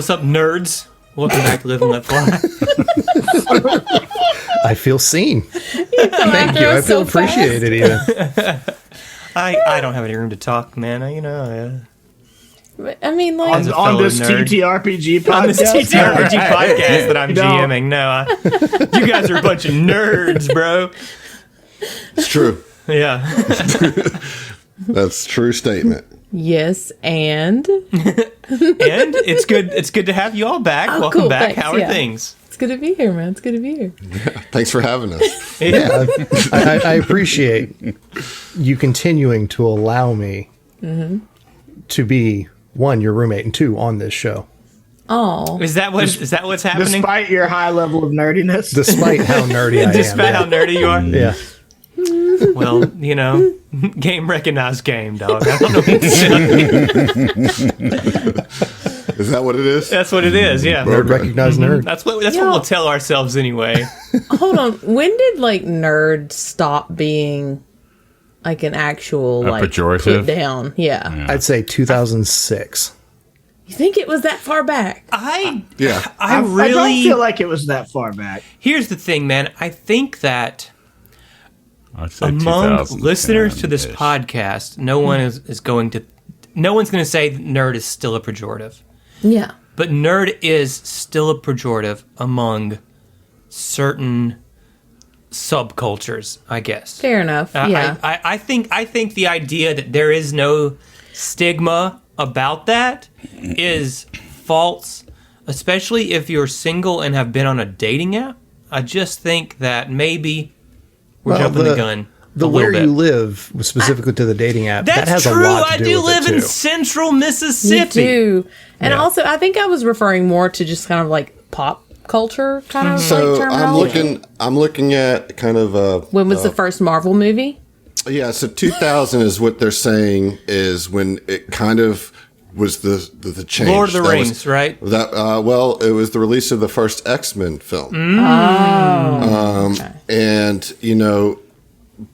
What's up, nerds? Welcome back to Live and Let Fly. I feel seen. Thank you. I feel appreciated even. I don't have any room to talk, man. I mean, like on this nerd. TTRPG podcast. On this TTRPG podcast that I'm GMing. No, you guys are a bunch of nerds, bro. It's true. Yeah. That's a true statement. yes, and And it's good to have you all back. Oh, Welcome cool, back. thanks, How are yeah. things? it's good to be here, man. It's good to be here. Thanks for having us. Yeah, I appreciate you continuing to allow me to be, one, your roommate, and two, on this show. Oh, Is that what's happening? Despite your high level of nerdiness. Despite how nerdy I am. Despite how nerdy you are? Yeah. Well, game recognized game, dog. I don't know what to say. Is that what it is? That's what it is, yeah. Nerd recognized nerd. That's what we'll tell ourselves anyway. hold on. When did like nerd stop being like an actual like pejorative? put down? Yeah. I'd say 2006. You think it was that far back? Yeah. I I really don't feel like it was that far back. Here's the thing, man. I think that I'd say among 2010-ish. listeners to this podcast, no one's going to say that nerd is still a pejorative. Yeah. But nerd is still a pejorative among certain subcultures, I guess. Fair enough. Yeah. I think the idea that there is no stigma about that is false, especially if you're single and have been on a dating app. I just think that maybe we're jumping the gun. The where you live, specifically to the dating app, that has true. a lot to I do do with live it in too. central You Mississippi. do. And Yeah. also, I think I was referring more to just kind of like pop culture kind of So like terminology. I'm looking at kind of When was the first Marvel movie? yeah. So 2000 is what they're saying is when it kind of was the change. Lord of the That was- Rings, right? That well, it was the release of the first X-Men film. And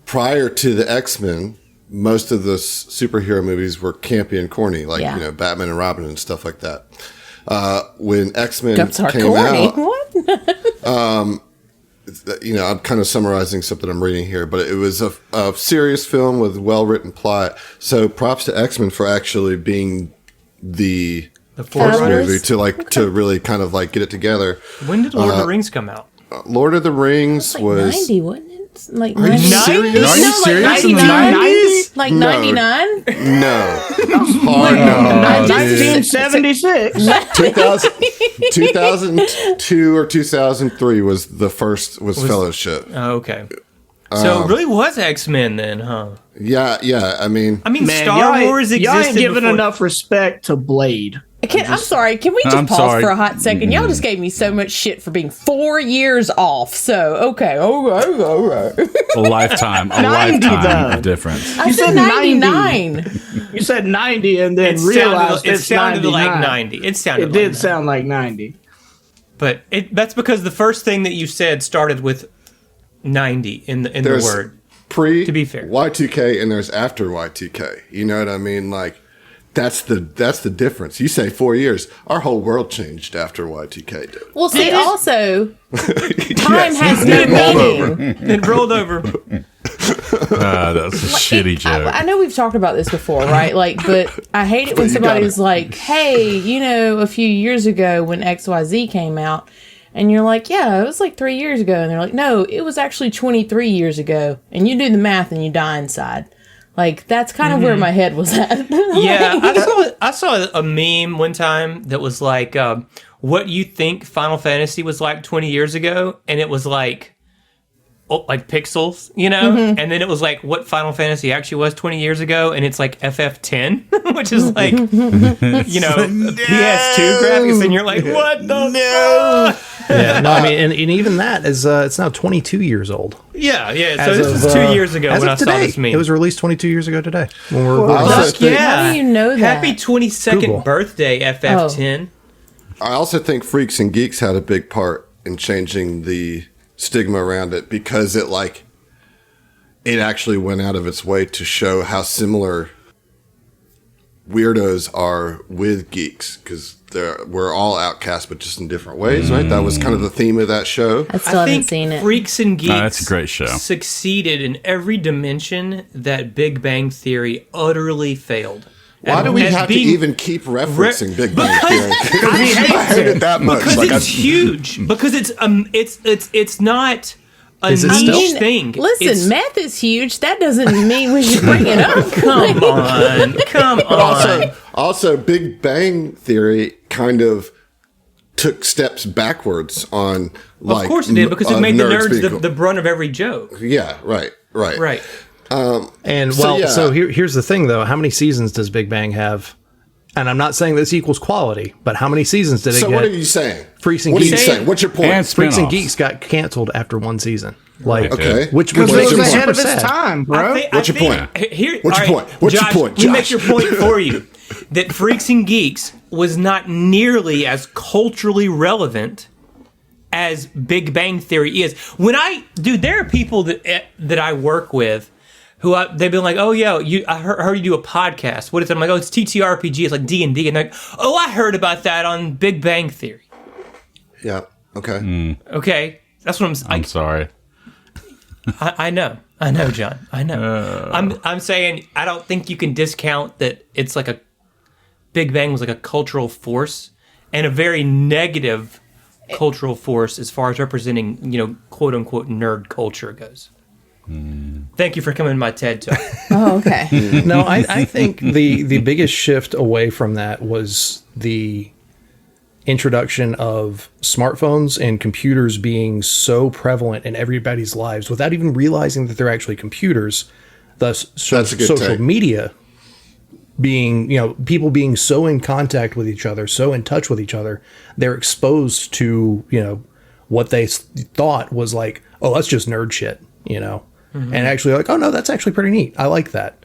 prior to the X-Men, most of the superhero movies were campy and corny, like Yeah. Batman and Robin and stuff like that. When X-Men That's our came corny. out, What? I'm kind of summarizing something I'm reading here, but it was a serious film with well-written plot. So props to X-Men for actually being the first forerunners? movie to really kind of like get it together. When did Lord of the Rings come out? Lord of the Rings Like was 90, wasn't it? Like Are you 90? serious? No, Are you like serious? In the 99? 90s? Like No. 99? no hard no. I just 1976. 2002 or 2003 was the first Fellowship. Oh, okay. So it really was X-Men then, huh? Yeah. I mean, Man, Star Wars y'all existed ain't giving before. enough respect to Blade. I'm sorry. Can we just I'm pause sorry. for a hot second? Y'all just gave me so much shit for being 4 years off. So, okay. All right. A lifetime 90 though. difference. I You said said 99. You said 90 and then It realized sounded it's like 99. 90. It sounded It did like sound like 90. But that's because the first thing that you said started with 90 in the there's word. pre To be fair. Y2K and there's after Y2K. You know what I mean? Like that's the difference. You say 4 years. Our whole world changed after Y2K did. Well, see, also, time has no meaning. It rolled over. That's a shitty joke. I know we've talked about this before, right? Like, but I hate it when you somebody's got it. like, hey, a few years ago when XYZ came out, and you're like, yeah, it was like 3 years ago. And they're like, no, it was actually 23 years ago. And you do the math and you die inside. Like, that's kind of where my head was at. Yeah, I saw a meme one time that was like, what you think Final Fantasy was like 20 years ago, and it was like pixels, and then it was like what Final Fantasy actually was 20 years ago, and it's like FF10, which is like, PS2 graphics, and you're like, what the fuck? Yeah, no, I mean, and even that is, it's now 22 years old. Yeah, so As this of, was 2 years ago as when of I saw today. this meme. It was released 22 years ago today. When we're I also Fuck think, yeah. How do you know that? Happy 22nd Google. birthday, FF10. I also think Freaks and Geeks had a big part in changing the stigma around it because it actually went out of its way to show how similar weirdos are with geeks because we're all outcasts, but just in different ways, right? That was kind of the theme of that show. I still haven't seen it. Freaks and Geeks that's a great show. Succeeded in every dimension that Big Bang Theory utterly failed. Why do we have to even keep referencing Big Bang Theory? I hate it that much. Because it's huge. Because it's not a niche thing. Listen, math is huge. That doesn't mean we should bring it up. Come on. Also, Big Bang Theory kind of took steps backwards on, like, of course it did, because it made the nerds cool. the brunt of every joke. Yeah, right. So here's the thing, though. How many seasons does Big Bang have? And I'm not saying this equals quality, but how many seasons did it get? So what are you saying? Freaks and What Geeks. are you saying? What's your point? And Freaks and spinoffs. Geeks got canceled after one season. Like, Okay. which Because makes it was it ahead of super its sad. time, bro. What's your point? Here, What's your all right, point? What's your Josh, point, We make Josh? your point for you. That Freaks and Geeks was not nearly as culturally relevant as Big Bang Theory is. There are people that I work with who they've been like, oh yeah, I heard you do a podcast. What is it? I'm like, oh, it's TTRPG. It's like D&D. And they're like, oh, I heard about that on Big Bang Theory. Yeah. Okay. Okay, that's what I'm sorry. I know, John. I know. I'm saying I don't think you can discount that it's like a Big Bang was like a cultural force and a very negative cultural force as far as representing, quote unquote nerd culture goes. Thank you for coming to my TED Talk. Oh, okay. No, I think the biggest shift away from that was the introduction of smartphones and computers being so prevalent in everybody's lives without even realizing that they're actually computers. Thus, That's a good social take. media being, people being so in contact with each other, so in touch with each other, they're exposed to, what they thought was like, oh, that's just nerd shit, and actually like, oh no, that's actually pretty neat. I like that.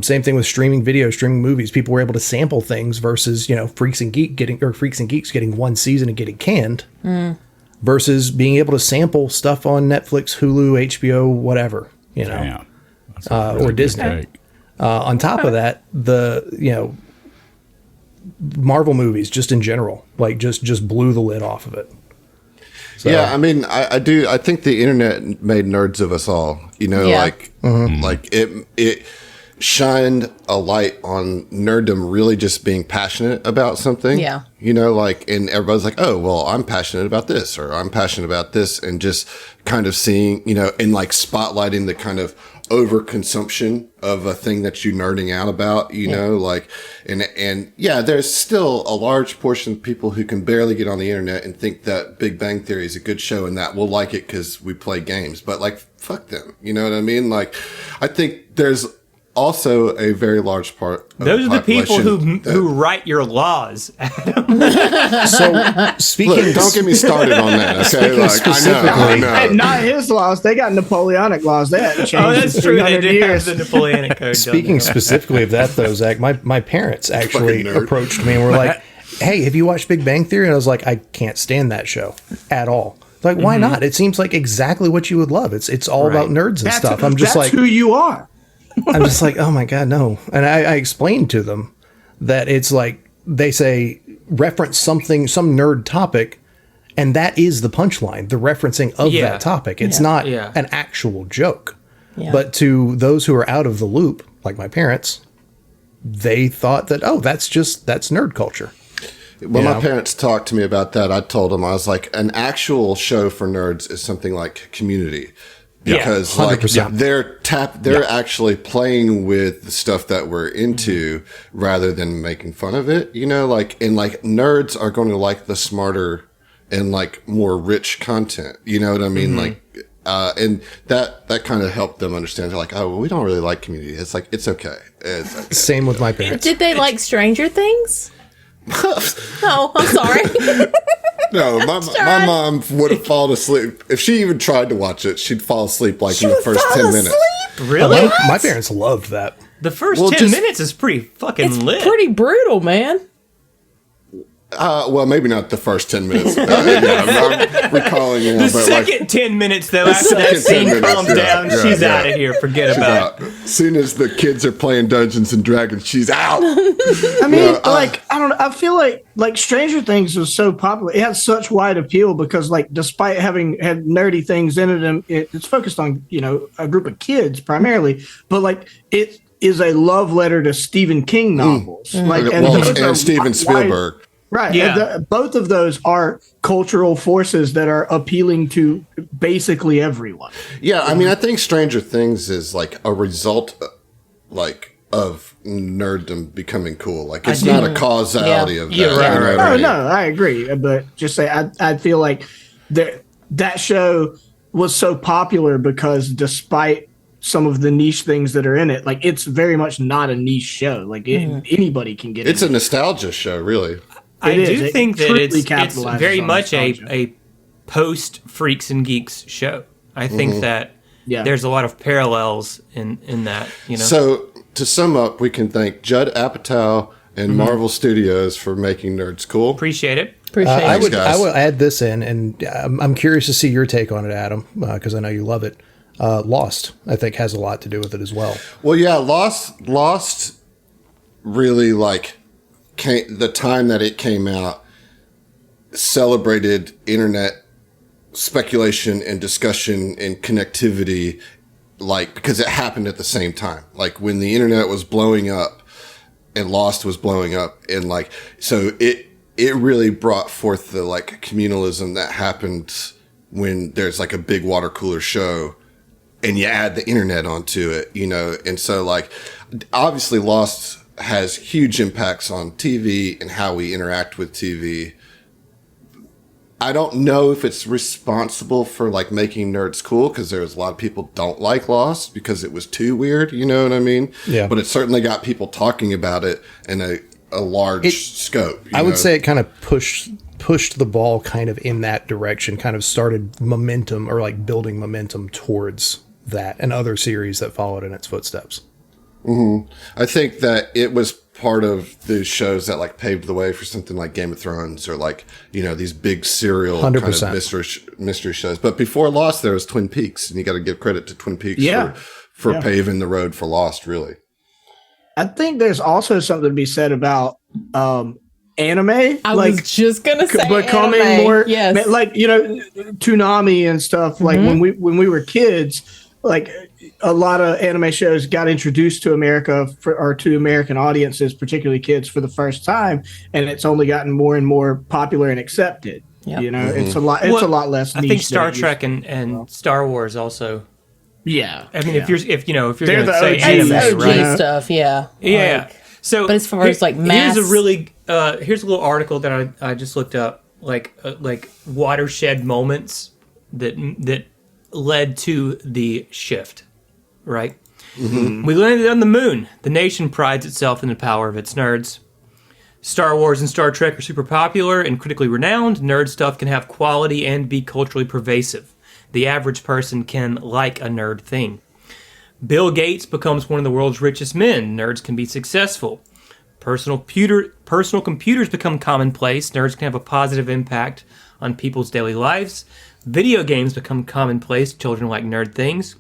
Same thing with streaming video, streaming movies. People were able to sample things versus, Freaks and Geeks getting one season and getting canned versus being able to sample stuff on Netflix, Hulu, HBO, whatever, Damn. That's a really or good Disney. take. On top of that, the Marvel movies just in general, like just blew the lid off of it. So, Yeah, I mean, I do. I think the internet made nerds of us all. Yeah. Like it shined a light on nerddom really just being passionate about something. Yeah. And everybody's like, oh, well, I'm passionate about this, or I'm passionate about this, and just kind of seeing, and like spotlighting the kind of overconsumption of a thing that you're nerding out about, and there's still a large portion of people who can barely get on the internet and think that Big Bang Theory is a good show and that we'll like it because we play games, but like, fuck them. You know what I mean? Like, I think there's also a very large part of Those are the people population who write your laws. So speaking, Look, don't get me started on that. Okay, like, I know. Hey, not his laws. They got Napoleonic laws. They hadn't changed Oh, that's in true. They 300 did have years. the Napoleonic Code. speaking specifically of that, though, Zach, my parents actually Fucking nerd. approached me and were like, "Hey, have you watched Big Bang Theory?" And I was like, "I can't stand that show at all." Like, why not? It seems like exactly what you would love. It's all about nerds and stuff. I'm just that's like, who you are. I'm just like, oh my God, no. And I explained to them that it's like, they say, reference some nerd topic, and that is the punchline, the referencing of Yeah. that topic. It's not Yeah. an actual joke. Yeah. But to those who are out of the loop, like my parents, they thought that, oh, that's nerd culture. When my parents talked to me about that, I told them, I was like, an actual show for nerds is something like Community. Because like 100%. they're actually playing with the stuff that we're into rather than making fun of it, and nerds are going to like the smarter and like more rich content. You know what I mean? Like, and that kind of helped them understand. They're like, oh, well, we don't really like Community. It's like, it's okay. It's okay. Same with my parents. Did they like Stranger Things? Oh, I'm sorry. No, my mom would have fallen asleep. If she even tried to watch it, she'd fall asleep like in the would first fall 10 minutes. asleep? Really? My parents loved that. The first Well, 10 just- minutes is pretty fucking It's lit. pretty brutal, man. Well, maybe not the first 10 minutes. I'm recalling now. The second 10 minutes, though, after that scene calms down, she's out of here. Forget about it. As soon as the kids are playing Dungeons and Dragons, she's out. I mean, I don't know. I feel like Stranger Things was so popular. It had such wide appeal because, like, despite having had nerdy things in it, and it's focused on, a group of kids primarily, but, like, it is a love letter to Stephen King novels. And Steven Spielberg. Right. Yeah. Both of those are cultural forces that are appealing to basically everyone. Yeah, I mean, I think Stranger Things is like a result, of nerddom becoming cool. Like, it's not a causality of that. Yeah, right. You know what I mean? No, I agree. But just say, I feel like that show was so popular because despite some of the niche things that are in it, like, it's very much not a niche show. Like, anybody can get it. It's a nostalgia show, really. I do think that it's capitalizes very on much nostalgia. a post Freaks and Geeks show. I think that there's a lot of parallels in that. So to sum up, we can thank Judd Apatow and Marvel Studios for making nerds cool. Appreciate it. I would guys. add this in, and I'm curious to see your take on it, Adam, because I know you love it. Lost, I think, has a lot to do with it as well. Well, yeah, Lost really the time that it came out celebrated internet speculation and discussion and connectivity, because it happened at the same time. Like, when the internet was blowing up and Lost was blowing up, and so it really brought forth the communalism that happened when there's a big water cooler show and you add the internet onto it, and so obviously Lost has huge impacts on TV and how we interact with TV. I don't know if it's responsible for making nerds cool, because there's a lot of people don't like Lost because it was too weird, you know what I mean? Yeah. But it certainly got people talking about it in a large scope. I would say it kind of pushed the ball kind of in that direction, kind of started momentum, or building momentum towards that and other series that followed in its footsteps. Mm-hmm. I think that it was part of the shows that paved the way for something like Game of Thrones, or these big serial 100%. kind of mystery shows. But before Lost, there was Twin Peaks, and you got to give credit to Twin Peaks for paving the road for Lost, really. I think there's also something to be said about anime. I was just gonna say becoming anime. more, yes. Toonami and stuff. When we were kids, a lot of anime shows got introduced to America or to American audiences, particularly kids, for the first time, and it's only gotten more and more popular and accepted. Yep. It's a lot. It's a lot less. I niche think Star than it Trek and Star Wars also. Yeah. I mean, if you're They're going to the say OGs, anime, OG right? stuff, yeah. Yeah. So, but as far as mass, here's a really here's a little article that I just looked up, like watershed moments that led to the shift. Right? Mm-hmm. We landed on the moon. The nation prides itself in the power of its nerds. Star Wars and Star Trek are super popular and critically renowned. Nerd stuff can have quality and be culturally pervasive. The average person can like a nerd thing. Bill Gates becomes one of the world's richest men. Nerds can be successful. Personal computers become commonplace. Nerds can have a positive impact on people's daily lives. Video games become commonplace. Children like nerd things.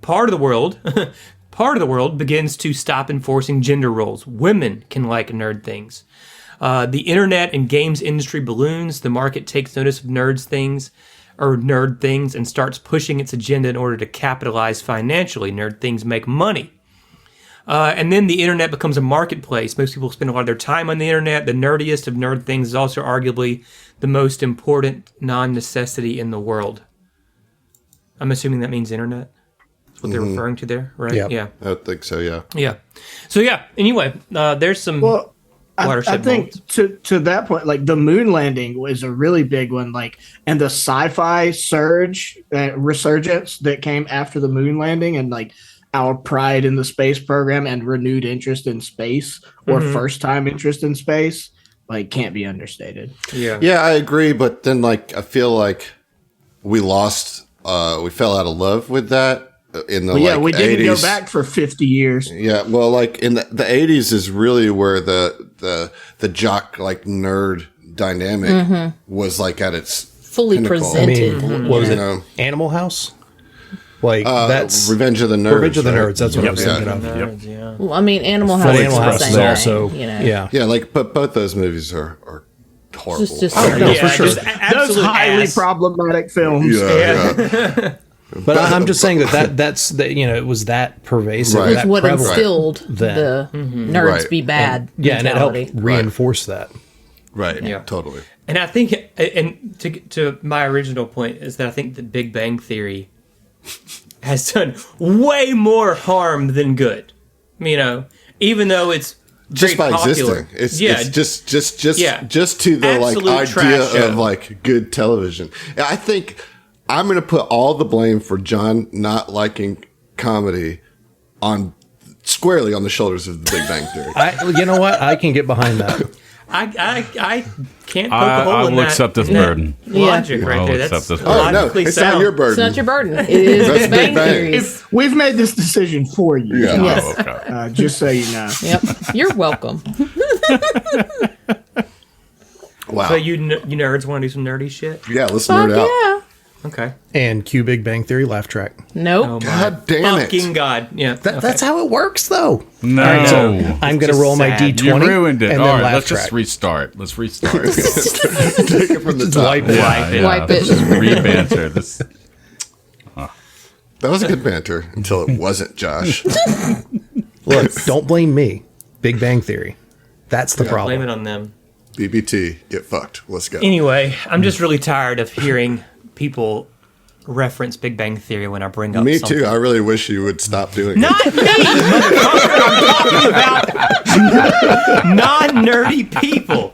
Part of the world begins to stop enforcing gender roles. Women can like nerd things. The internet and games industry balloons. The market takes notice of nerd things and starts pushing its agenda in order to capitalize financially. Nerd things make money. And then the internet becomes a marketplace. Most people spend a lot of their time on the internet. The nerdiest of nerd things is also arguably the most important non-necessity in the world. I'm assuming that means internet. What they're referring to there, right? Yep. Yeah. I think so, yeah. Yeah. So, yeah, anyway, there's some watershed I think moments. to that point, the moon landing was a really big one, and the sci-fi resurgence that came after the moon landing, and our pride in the space program and renewed interest in space, or first-time interest in space, can't be understated. Yeah. Yeah, I agree, but then, I feel like we fell out of love with that. In the we didn't 80s. go back for 50 years. Yeah, well, in the 80s is really where the jock nerd dynamic was like at its Fully pinnacle. I presented. mean, what was You it? know. Animal House? Like, that's Revenge of the Nerds. Revenge of the right? Nerds. That's what I was Yeah. thinking of. Nerds, yeah. Well, I mean, Animal But House is Animal the House same is way, also, you know. yeah. Yeah, like, but both those movies are horrible. Just Oh, no, Yeah, for sure. just Those absolute highly ass. problematic films. Yeah. But I'm just saying that's that, you know, it was that pervasive. Right. It's That what prevalent. instilled Then. the nerds Right. be bad Yeah, and it mentality. helped reinforce that. Right. Yeah. Totally. And I think, and to my original point is that I think the Big Bang Theory has done way more harm than good. You know, even though it's Just by very popular. existing, it's just to the Absolute like idea trash show. of like good television. And I think I'm going to put all the blame for John not liking comedy squarely on the shoulders of the Big Bang Theory. You know what? I can get behind that. I can't poke a I hole in will that. accept this in that burden. Logic right I'll there. accept That's this burden. Oh no, logically it's sound. not your burden. It's not your burden. It is That's Big Bang Big Bang. Theories. We've made this decision for you. Yeah. Yes. Oh, okay. Just so you know. Yep. You're welcome. Wow. So you nerds want to do some nerdy shit? Yeah, let's Fuck nerd out. yeah. Okay. And cue Big Bang Theory laugh track. Nope. Oh my God damn it. fucking god! Yeah. That's how it works, though. No. I'm going to just roll my sad. D20. You ruined it. And All then right, laugh let's track. just restart. Let's restart. Take it from the top. wipe it. Wipe it. Let's just re-banter. This. That was a good banter until it wasn't, Josh. Look, don't blame me. Big Bang Theory. That's the problem. Blame it on them. BBT, get fucked. Let's go. Anyway, I'm just really tired of hearing people reference Big Bang Theory when I bring up Me something. too. I really wish you would stop doing Not it. me, motherfucker. I'm talking about non-nerdy people.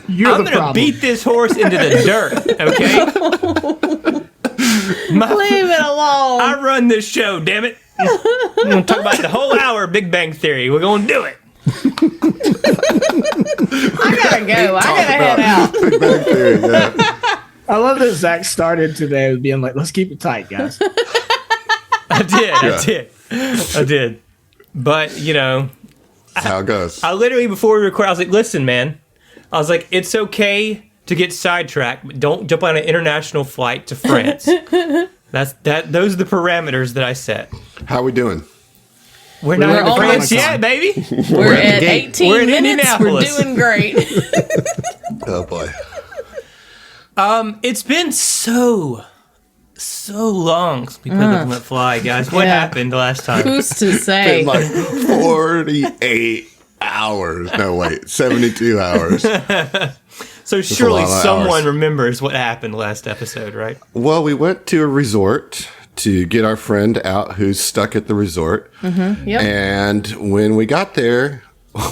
You're I'm the gonna problem. beat this horse into the dirt. Okay. Leave it alone. I run this show. Damn it. I'm gonna talk about the whole hour of Big Bang Theory. We're gonna do it. I gotta go. I gotta head out. Big Bang Theory, yeah. I love that Zach started today with being like, let's keep it tight, guys. I did. But, you know, That's how it goes. I literally, before we record, I was like, listen, man. I was like, it's okay to get sidetracked, but don't jump on an international flight to France. Those are the parameters that I set. How are we doing? We're not We're in almost France done. yet, baby. We're at gate. 18 We're in minutes. We're Indianapolis. doing great. Oh boy. It's been so long since we played Let Them Fly, guys. What Yeah. happened last time? Who's to say? In like 48 hours. No, wait, 72 hours. So a surely lot of someone hours. remembers what happened last episode, right? Well, we went to a resort to get our friend out who's stuck at the resort. Yep. And when we got there,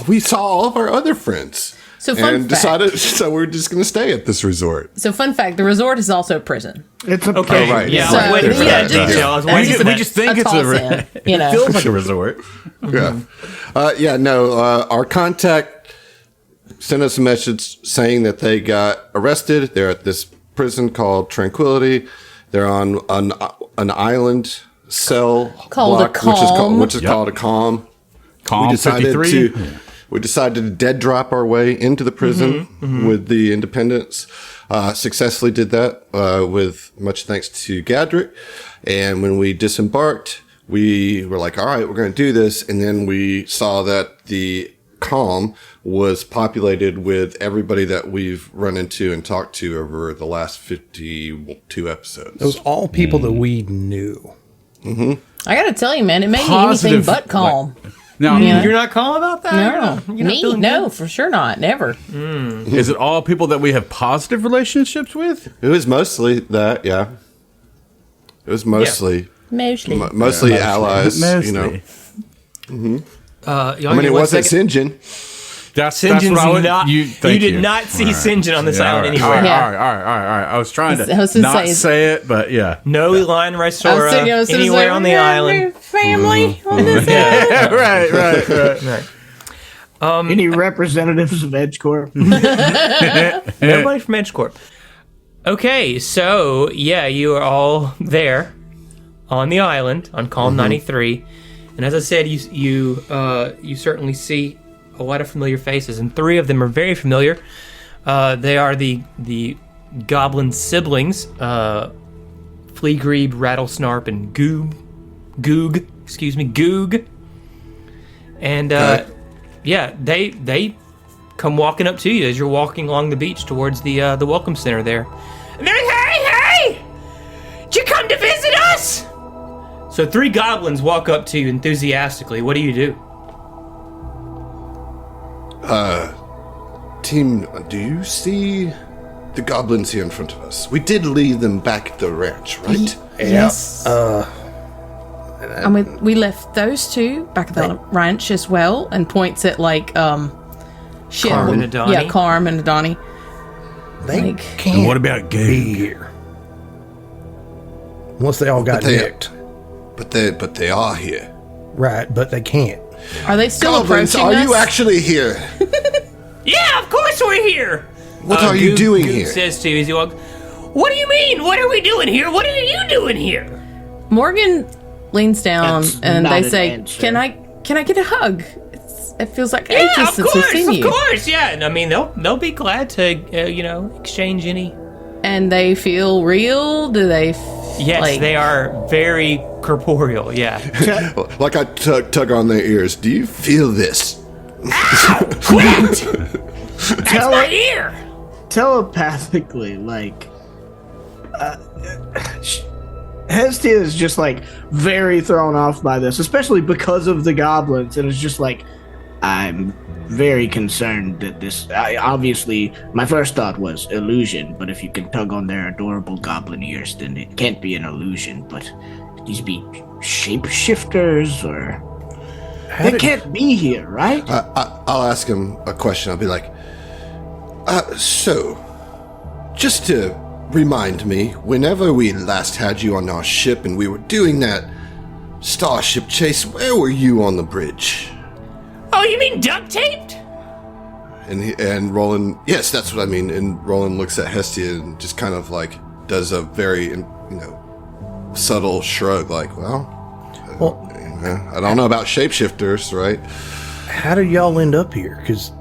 we saw all of our other friends. So fun and fact. decided, so we're just going to stay at this resort. So fun fact: the resort is also a prison. It's a Okay. Oh, right. Yeah, So, I was waiting for yeah, that just- detail. I was waiting for We that. just think it's tall a. sin, you know. It feels like a resort. Yeah. Our contact sent us a message saying that they got arrested. They're at this prison called Tranquility. They're on an island cell Called a Calm. which is called a Calm. Calm-93. We decided to dead drop our way into the prison with the Independents. Successfully did that with much thanks to Gadrick. And when we disembarked, we were like, all right, we're going to do this. And then we saw that the Calm was populated with everybody that we've run into and talked to over the last 52 episodes. Those all people that we knew. I gotta tell you, man, it made Positive, me anything but calm. Now, Yeah. You're not calm about that? No, You're not me, feeling no, good? for sure not, never. is it all people that we have positive relationships with? It was mostly that, yeah. It was mostly Mostly. mostly allies, you know. Mostly. I mean, it wasn't Sinjin. That's St. what I would. not. You thank did not see All right. St. John on this Yeah, island all right, anywhere. All right, Yeah. all right. I was trying to I was gonna not say- say it, but yeah. No line I was sitting Rysora there, I was sitting anywhere there, on the "Yeah, island. we're family on this island." right. Any representatives of Edge Corp? Nobody from Edge Corp. Okay, so yeah, you are all there on the island on Calm-93, and as I said, you certainly see a lot of familiar faces, and 3 of them are very familiar. They are the goblin siblings, Fleagrebe, Rattlesnarp, and Goog. And yeah, they come walking up to you as you're walking along the beach towards the welcome center there. And they're like, hey! Did you come to visit us? So 3 goblins walk up to you enthusiastically. What do you do? Team, do you see the goblins here in front of us? We did leave them back at the ranch, right? Yes. And we left those 2 back at the ranch as well, and points at like Carm and Adani? Yeah, Carm and Adani. They And can't what about be Goog? here. Once they all got nicked. But they are here. Right, but they can't. Are they still Goblins, approaching are us? you actually here? Yeah, of course we're here. What are you doing Goog here? says to you as you walk. What do you mean? What are we doing here? What are you doing here? Morgan leans down That's and not they an say, answer. "Can I get a hug?" It feels like Yeah, ages of since we've seen you. course, yeah. And I mean, they'll be glad to exchange any. And they feel real. Do they? Yes, they are very corporeal. Yeah. Like I tug on their ears. Do you feel this? Quit! That's my ear. Telepathically, like Hestia is just like very thrown off by this, especially because of the goblins, and it's just like, I'm very concerned that this. Obviously, my first thought was illusion, but if you can tug on their adorable goblin ears, then it can't be an illusion. But these be shapeshifters, or they can't be here, right? I'll ask him a question. I'll be like, so, just to remind me, whenever we last had you on our ship and we were doing that starship chase, where were you on the bridge? Oh, you mean duct taped? And Roland, yes, that's what I mean. And Roland looks at Hestia and just kind of like does a very, subtle shrug, like, well, I don't know about shapeshifters, right? How did y'all end up here? Because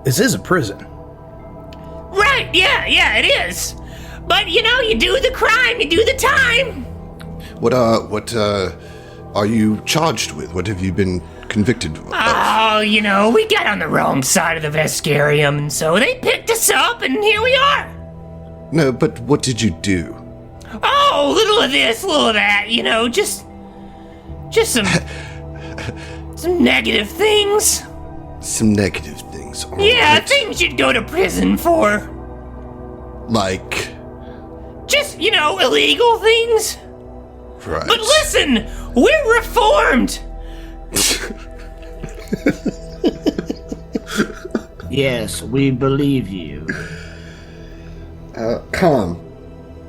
this is a prison. Right, yeah, it is. But, you do the crime, you do the time. What are you charged with? What have you been convicted of? Oh, we got on the wrong side of the Vescarium, and so they picked us up, and here we are. No, but what did you do? Oh, little of this, little of that, just some negative things. Some negative things. all Yeah, right. things you'd go to prison for. Like, Just, illegal things. right. But listen, we're reformed. Yes, we believe you. Calm.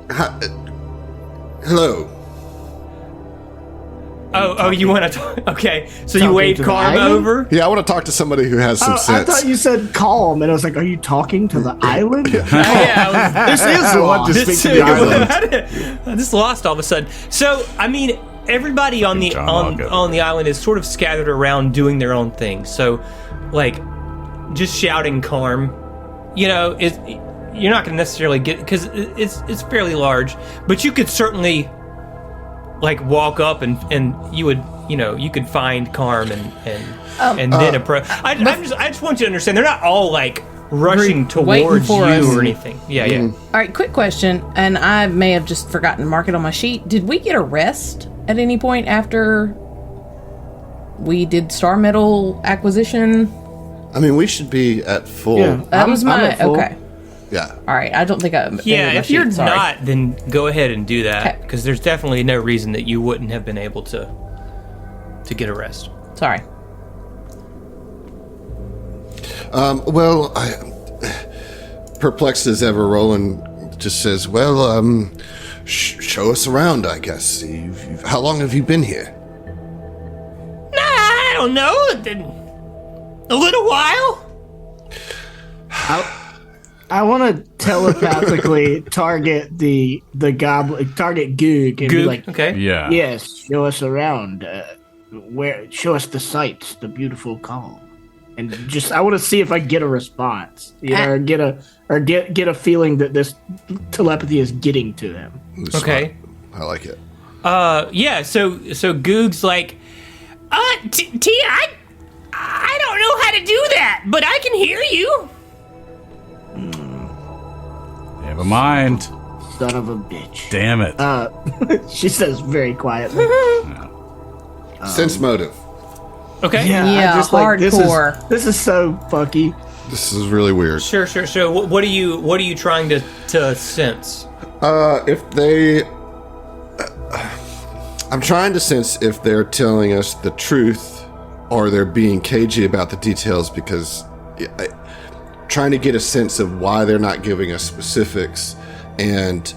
Hello. Oh, you want to talk? Okay, so you Talking wave to the Karma island? over? Yeah, I want to talk to somebody who has some I sense. thought you said calm, and I was like, "Are you talking to the island?" Yeah, This is lost. to speak to the island. I just lost all of a sudden. So, I mean, everybody on the John Locke on the island is sort of scattered around doing their own thing. So, like, just shouting "Calm," is you're not going to necessarily get, because it's fairly large, but you could certainly like walk up and you would you could find Calm and then approach. I just want you to understand they're not all like rushing waiting towards you for us. or anything. Yeah, yeah. All right, quick question, and I may have just forgotten to mark it on my sheet. Did we get a rest at any point after we did Star Metal acquisition? I mean, we should be at full. Yeah. That was I'm my at full. okay. Yeah. All right, I don't think I. Yeah, my if you're sheet, sorry. not, then go ahead and do that, Okay. because there's definitely no reason that you wouldn't have been able to get a rest. Sorry. Well, perplexed as ever, Roland just says, well, show us around, I guess. How long have you been here? I don't know. A little while. I want to telepathically target the goblin, target Goog, and be Goog, like, okay. Yeah. "Yes, show us around. Show us the sights, the beautiful calm." and just I want to see if I get a response, or get a feeling that this telepathy is getting to him. Okay. I like it. Yeah. So Goog's like, T, I don't know how to do that, but I can hear you. Never mind. Son of a bitch. Damn it. She says very quietly. Sense motive. Okay. Yeah, hardcore. This is so fucky. This is really weird. Sure. So what are you trying to sense? If they, I'm trying to sense if they're telling us the truth or they're being cagey about the details, because trying to get a sense of why they're not giving us specifics, and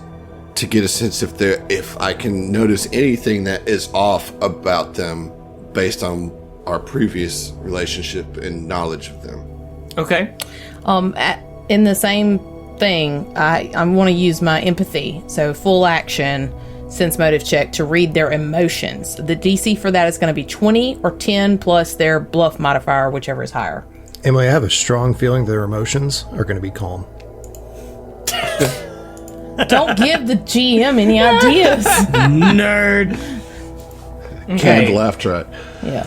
to get a sense if I can notice anything that is off about them based on our previous relationship and knowledge of them. Okay. In the same thing, I want to use my empathy. So full action, sense motive check to read their emotions. The DC for that is going to be 20 or 10 plus their bluff modifier, whichever is higher. Emily, I have a strong feeling their emotions are going to be calm. Don't give the GM any ideas. Nerd. Canned laugh track. Yeah.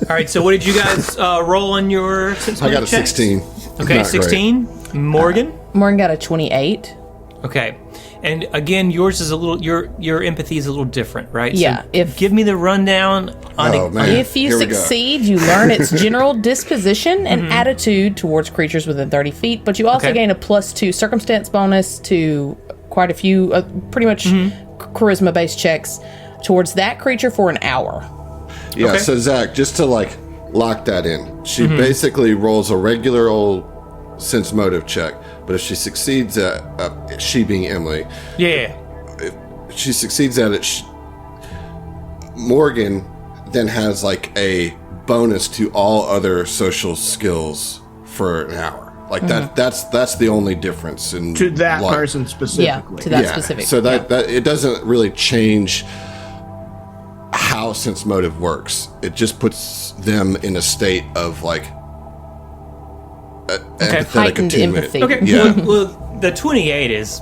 All right. So what did you guys roll on your sense I got a motive checks? 16. Okay, Not 16. Morgan. Morgan got a 28. Okay. And again, yours is a little. Your empathy is a little different, right? Yeah, So give me the rundown on. Oh, man. If you Here we go. succeed, you learn its general disposition and attitude towards creatures within 30 feet, but you also Okay. gain a +2 circumstance bonus to quite a few, pretty much charisma-based checks towards that creature for an hour. Yeah, Okay. so Zach, just to lock that in, she basically rolls a regular old sense motive check, but if she succeeds at, she being Emily, Yeah. if she succeeds at it, Morgan then has a bonus to all other social skills for an hour. That's the only difference in To that person specifically. Yeah, to that specific. So that it doesn't really change how sense motive works. It just puts them in a state of empathetic Heightened attunement. empathy. Okay. Yeah. Well, the 28 is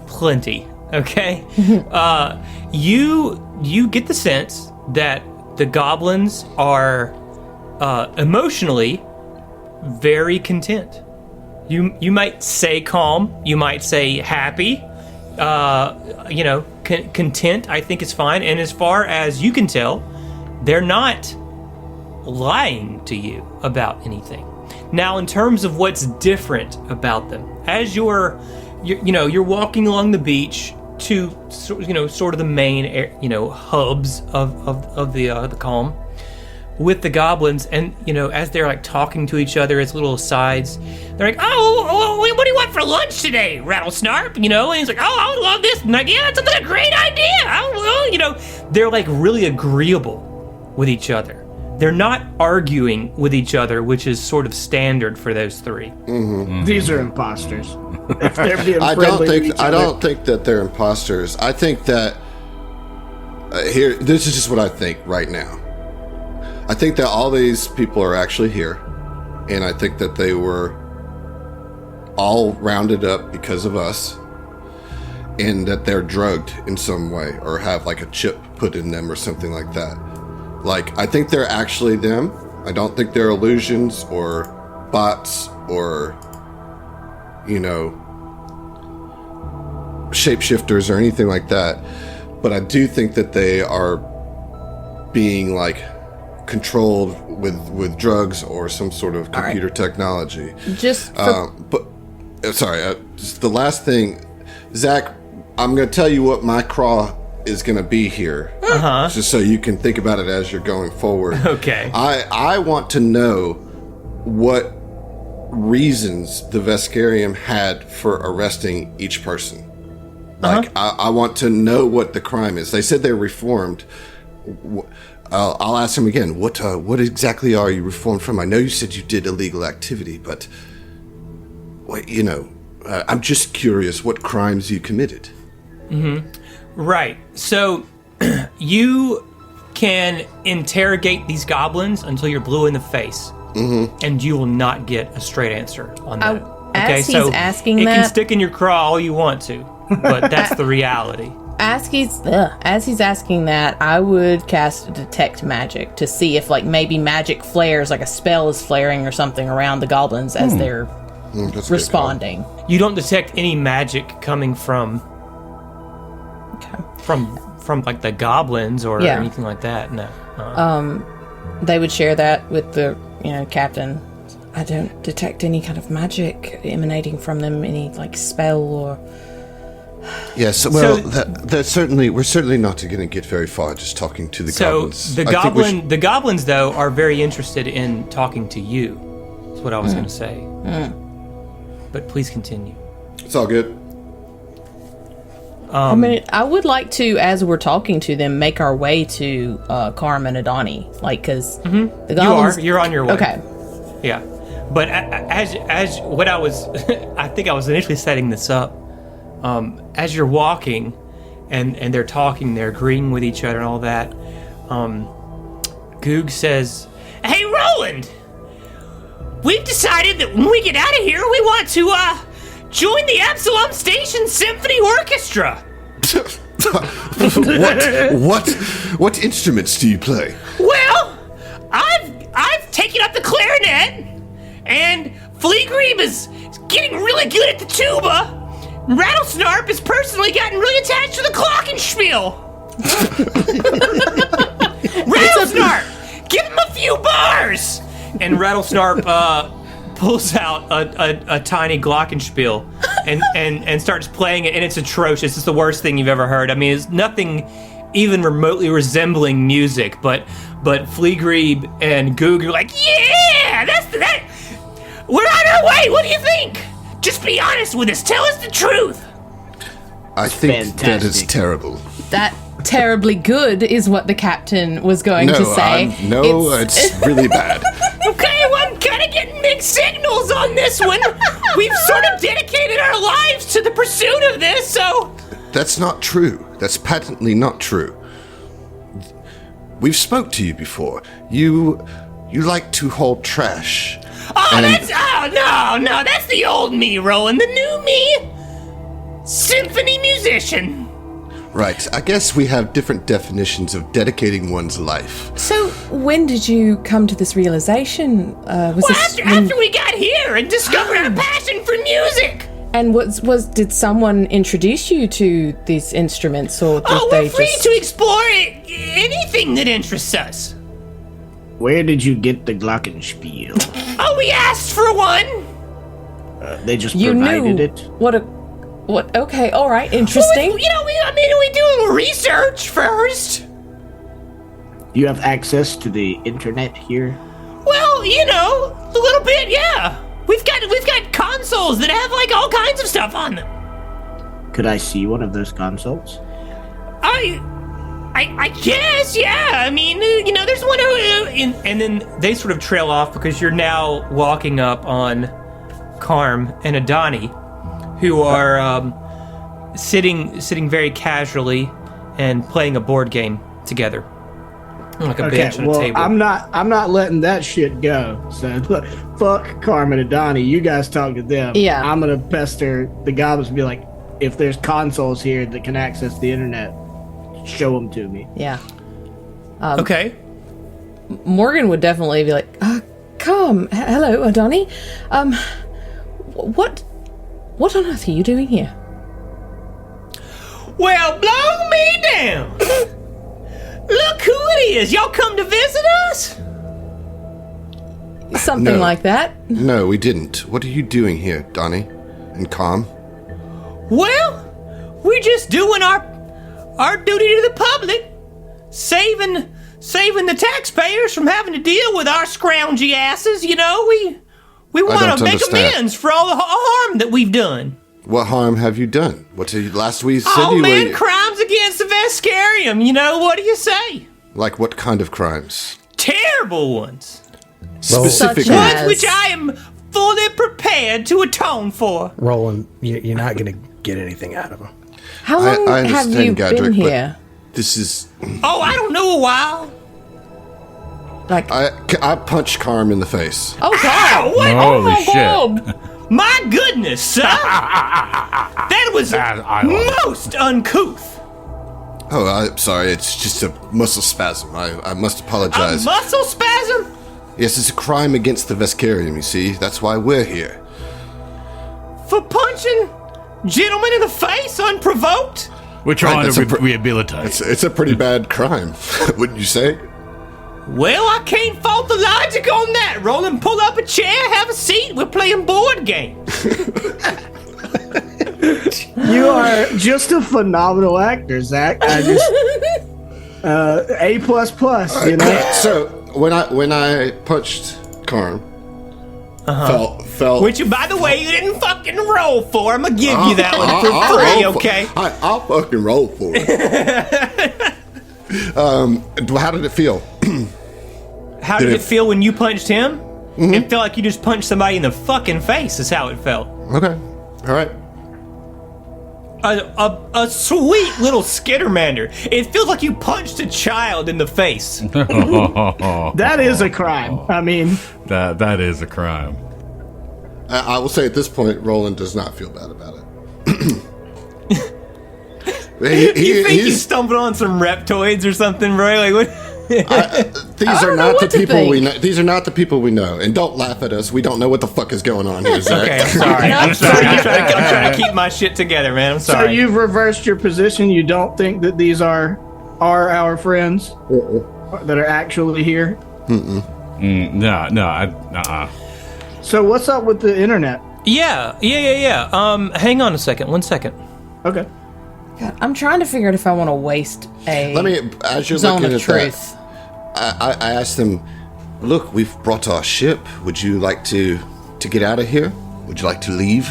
plenty. Okay. You get the sense that the goblins are emotionally very content. You might say calm. You might say happy. Content, I think, is fine. And as far as you can tell, they're not lying to you about anything. Now, in terms of what's different about them, as you're walking along the beach to sort of the main hubs of the Calm with the goblins, and as they're talking to each other as little asides, they're like, "Oh, what do you want for lunch today, Rattlesnarp?" And he's like, "Oh, I would love this." And "Yeah, that's a great idea." They're really agreeable with each other. They're not arguing with each other, which is sort of standard for those three. Mm-hmm. These are imposters. If they're being I friendly don't think that they're imposters. I think that this is just what I think right now. I think that all these people are actually here, and I think that they were all rounded up because of us, and that they're drugged in some way or have a chip put in them or something like that. I think they're actually them. I don't think they're illusions or bots or shapeshifters or anything like that. But I do think that they are being controlled with drugs or some sort of computer technology. Just for, Just the last thing, Zach, I'm going to tell you what my craw is going to be here, just so you can think about it as you're going forward. Okay. I want to know what reasons the Vescarium had for arresting each person. I want to know what the crime is. They said they're reformed. I'll ask him again. What exactly are you reformed from? I know you said you did illegal activity, but I'm just curious what crimes you committed. Mm-hmm. Right. So you can interrogate these goblins until you're blue in the face. and you will not get a straight answer on that. As he's asking it that, can stick in your craw all you want to, but that's the reality. as he's asking that, I would cast detect magic to see if like maybe magic flares, like a spell is flaring or something around the goblins as they're That's responding. You don't detect any magic coming from like the goblins or anything like that. No. They would share that with the captain. I don't detect any kind of magic emanating from them, any like spell or. Yes, well, we're certainly not going to get very far just talking to the goblins. So the goblins though are very interested in talking to you. That's what I was going to say. But please continue. It's all good. I mean, I would like to, as we're talking to them, make our way to Carm and Adani, like because the goblins. You're on your way. Okay. Yeah, but as what I was, I think I was initially setting this up. As you're walking, and they're talking, they're agreeing with each other and all that. Goog says, "Hey, Roland, we've decided that when we get out of here, we want to join the Absalom Station Symphony Orchestra." What instruments do you play? Well, I've taken up the clarinet, and Fleagrebe is getting really good at the tuba. Rattlesnarp has personally gotten really attached to the glockenspiel. Rattlesnarp, give him a few bars. And Rattlesnarp pulls out a tiny glockenspiel and starts playing it, and it's atrocious. It's the worst thing you've ever heard. I mean, it's nothing even remotely resembling music, but Fleagrebe and Goog are like, yeah, that's that. We're on our way. What do you think? Just be honest with us. Tell us the truth. I think that is terrible. That terribly good is what the captain was going to say. It's really bad. Okay, well, I'm kind of getting mixed signals on this one. We've sort of dedicated our lives to the pursuit of this, so... That's not true. That's patently not true. We've spoke to you before. You like to haul trash. No, that's the old me, Roland. The new me, symphony musician. Right, I guess we have different definitions of dedicating one's life. So, when did you come to this realization? After we got here and discovered our passion for music. And did someone introduce you to these instruments, or did we're they free to explore anything that interests us. Where did you get the glockenspiel? Oh, we asked for one. They just You provided knew it. what? Okay, all right, interesting. We do a little research first. Do you have access to the internet here? Well, a little bit, yeah. We've got consoles that have like all kinds of stuff on them. Could I see one of those consoles? I guess, yeah. I mean, there's one and then they sort of trail off because you're now walking up on Carm and Adani, who are sitting very casually and playing a board game together, like a bench and a table. I'm not letting that shit go. So look, fuck Carm and Adani. You guys talk to them. Yeah. I'm gonna pester the goblins and be like, if there's consoles here that can access the internet, show them to me. Yeah. Okay. Morgan would definitely be like, hello, Adani. What on earth are you doing here? Well, blow me down. Look who it is. Y'all come to visit us? Something No. like that. No, we didn't. What are you doing here, Donnie? And Calm? Well, we're just doing our duty to the public, saving the taxpayers from having to deal with our scroungy asses. We want don't to make understand. amends for all the harm that we've done. What harm have you done? Last we said Oh you man, were... crimes against the Vescarium. What do you say? Like what kind of crimes? Terrible ones. Specifically. Such as- Ones which I am fully prepared to atone for. Roland, you're not going to get anything out of him. How long I have you understand, been Gadrick, here? but this is... Oh, I don't know, a while. Like, I punched Carm in the face. oh God! What? Holy shit. God. My goodness, sir! That was most uncouth. Oh, I'm sorry. It's just a muscle spasm. I must apologize. A muscle spasm? Yes, it's a crime against the Vescarium, you see. That's why we're here. For punching gentlemen in the face unprovoked? We're trying Right, to that's a rehabilitate. It's a pretty bad crime, wouldn't you say? Well, I can't fault the logic on that. Roland, pull up a chair, have a seat. We're playing board games. You are just a phenomenal actor, Zach. I just A++. You know. So when I punched Carm, felt Which, by the way, you didn't fucking roll for. I'm going to give you that one for free, okay? I'll fucking roll for it. How did it feel? How did it feel when you punched him? It felt like you just punched somebody in the fucking face, is how it felt. Okay, all right. A sweet little skittermander. It feels like you punched a child in the face. That is a crime. I mean, That is a crime. I will say at this point, Roland does not feel bad about it. You think you stumbled on some reptoids or something, bro? Like what? These are not the people we know. These are not the people we know. And don't laugh at us. We don't know what the fuck is going on here, Zach. Okay, I'm sorry. I'm sorry. I'm trying to keep my shit together, man. I'm so sorry. you've reversed your position. You don't think that these are our friends that are actually here? No. So what's up with the internet? Yeah. Hang on a second. 1 second. Okay. I'm trying to figure out if I want to waste a as you're zone looking of at truth. that, I asked them, look, we've brought our ship. Would you like to get out of here? Would you like to leave?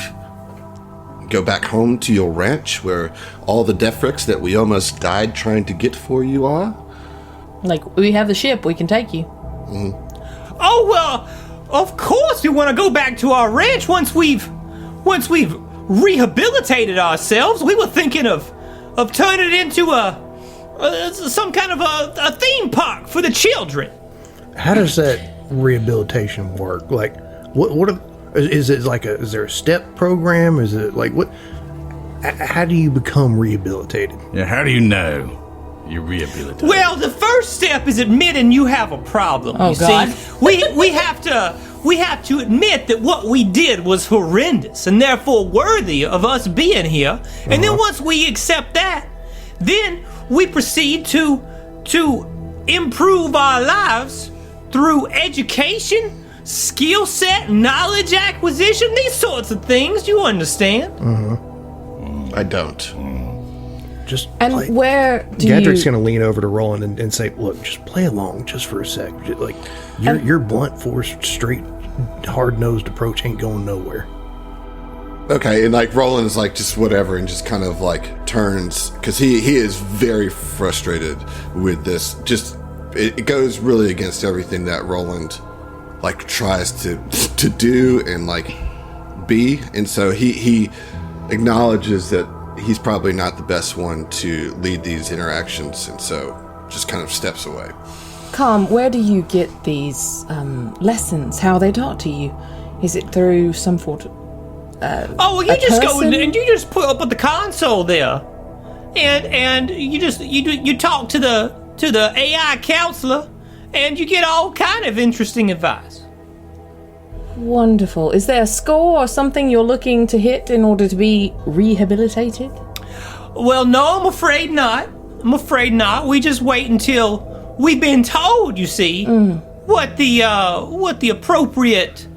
Go back home to your ranch where all the Defricks that we almost died trying to get for you are? Like, we have the ship, we can take you. Oh well, of course we want to go back to our ranch once we've rehabilitated ourselves. We were thinking of turning it into some kind of a theme park for the children. How does that rehabilitation work? Like, is there a step program? Is it like what? How do you become rehabilitated? Yeah, how do you know you're rehabilitated? Well, the first step is admitting you have a problem. Oh, you God. see, we have to admit that what we did was horrendous and therefore worthy of us being here. And then once we accept that, then we proceed to improve our lives through education, skill set, knowledge acquisition, these sorts of things. You understand? I don't. Just And like, where do Gadrick's you... gonna lean over to Roland and say, "Look, just play along, just for a sec. Just, like your blunt force, straight, hard-nosed approach ain't going nowhere." Okay, and like Roland is like just whatever, and just kind of like turns because he is very frustrated with this. Just it goes really against everything that Roland like tries to do and like be, and so he acknowledges that he's probably not the best one to lead these interactions, and so just kind of steps away. Calm, where do you get these lessons? How are they taught to you? Is it through some sort of... Oh, well, you just go and you just put up with the console there, and you talk to the AI counselor, and you get all kind of interesting advice. Wonderful. Is there a score or something you're looking to hit in order to be rehabilitated? Well, no, I'm afraid not. We just wait until we've been told. You see, what the appropriate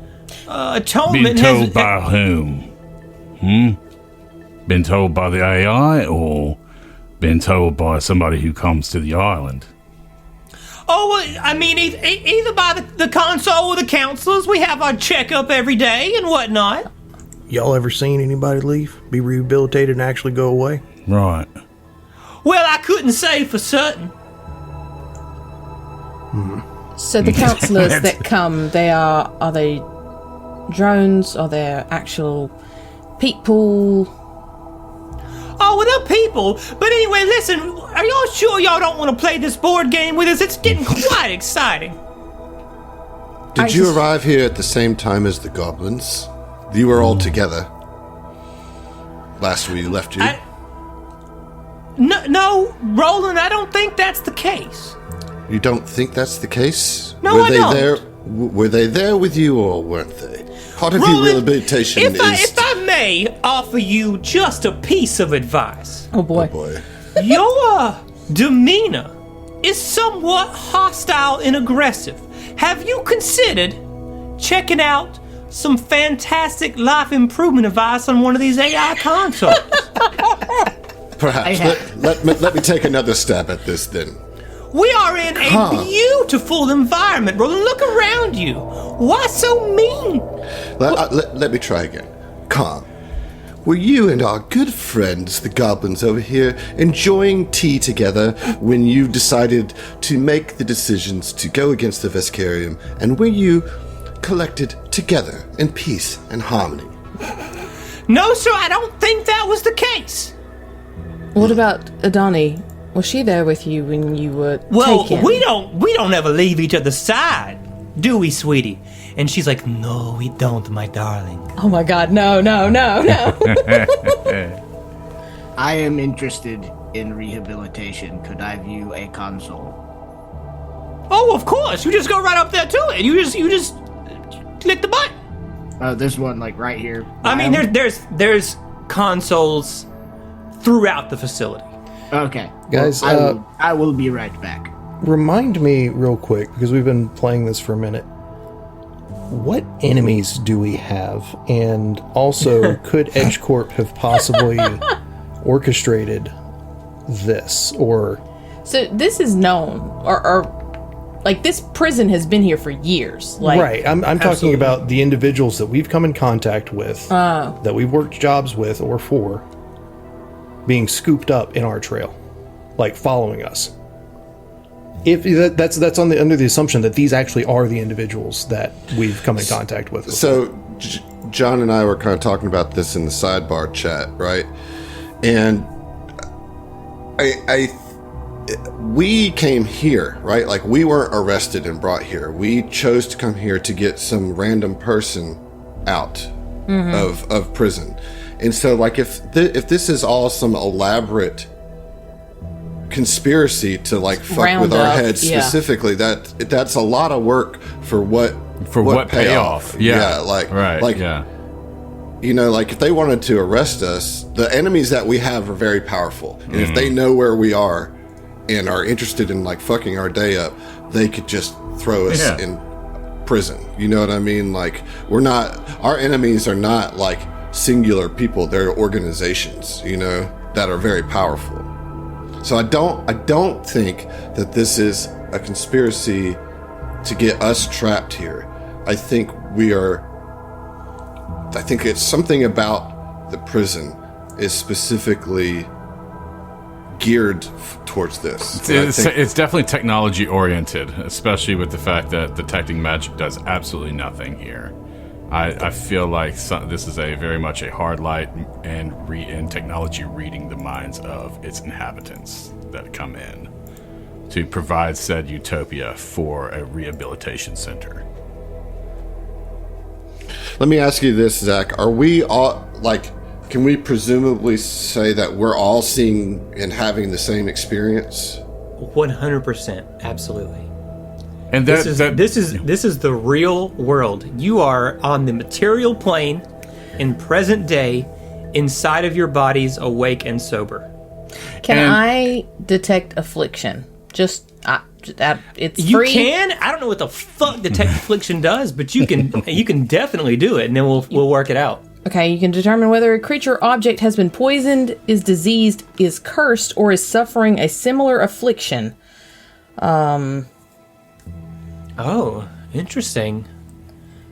atonement Been told by whom? Been told by the AI or been told by somebody who comes to the island? Oh, well, I mean, either by the console or the counselors. We have our checkup every day and whatnot. Y'all ever seen anybody leave, be rehabilitated, and actually go away? Right. Well, I couldn't say for certain. So the counselors that come, are they drones? Are they actual people? Oh, well, they're people. But anyway, listen, are y'all sure y'all don't want to play this board game with us? It's getting quite exciting. Did you arrive here at the same time as the goblins? You were all together. Last we left you. No, Roland, I don't think that's the case. You don't think that's the case? No, were I they don't. There, were they there with you or weren't they? Part of Roland, your rehabilitation if is... I may offer you just a piece of advice. Oh boy. Oh boy. Your demeanor is somewhat hostile and aggressive. Have you considered checking out some fantastic life improvement advice on one of these AI consoles? Perhaps. Let me take another stab at this then. We are in a beautiful environment, Roland. Look around you. Why so mean? Let me try again. Calm. Were you and our good friends, the goblins over here, enjoying tea together when you decided to make the decisions to go against the Vescarium? And were you collected together in peace and harmony? No, sir, I don't think that was the case. What about Adani? Was she there with you when you were taken? we don't ever leave each other's side, do we, sweetie? And she's like, no, we don't, my darling. Oh my God, no. I am interested in rehabilitation. Could I view a console? Oh, of course. You just go right up there to it. You just click the button. There's one like right here. I mean, there's consoles throughout the facility. Okay, Guys, I will be right back. Remind me real quick, because we've been playing this for a minute. What enemies do we have? And also, could EdgeCorp have possibly orchestrated this? Or So this is known, or like this prison has been here for years. Like, right, I'm talking about the individuals that we've come in contact with, that we've worked jobs with or for, being scooped up in our trail, like following us. If that's under the assumption that these actually are the individuals that we've come in contact with. So, John and I were kind of talking about this in the sidebar chat, right? And we came here, right? Like, we weren't arrested and brought here. We chose to come here to get some random person out of prison. And so, like, if this is all some elaborate conspiracy to like fuck with our heads specifically, that's a lot of work for what payoff. You know, like if they wanted to arrest us, the enemies that we have are very powerful, and if they know where we are and are interested in like fucking our day up, they could just throw us in prison. You know what I mean? Like, our enemies are not like singular people, they're organizations, you know, that are very powerful. So I don't think that this is a conspiracy to get us trapped here. I think it's something about the prison is specifically geared towards this. It's definitely technology oriented, especially with the fact that detecting magic does absolutely nothing here. I feel like this is very much a hard light and technology reading the minds of its inhabitants that come in to provide said utopia for a rehabilitation center. Let me ask you this, Zach. Are we all, like, can we presumably say that we're all seeing and having the same experience? 100%, absolutely. And this is the real world. You are on the material plane in present day, inside of your bodies, awake and sober. Can I detect affliction? It's You free. can. I don't know what the fuck detect affliction does, but you can. You can definitely do it, and then we'll work it out. Okay, you can determine whether a creature or object has been poisoned, is diseased, is cursed, or is suffering a similar affliction. Oh, interesting.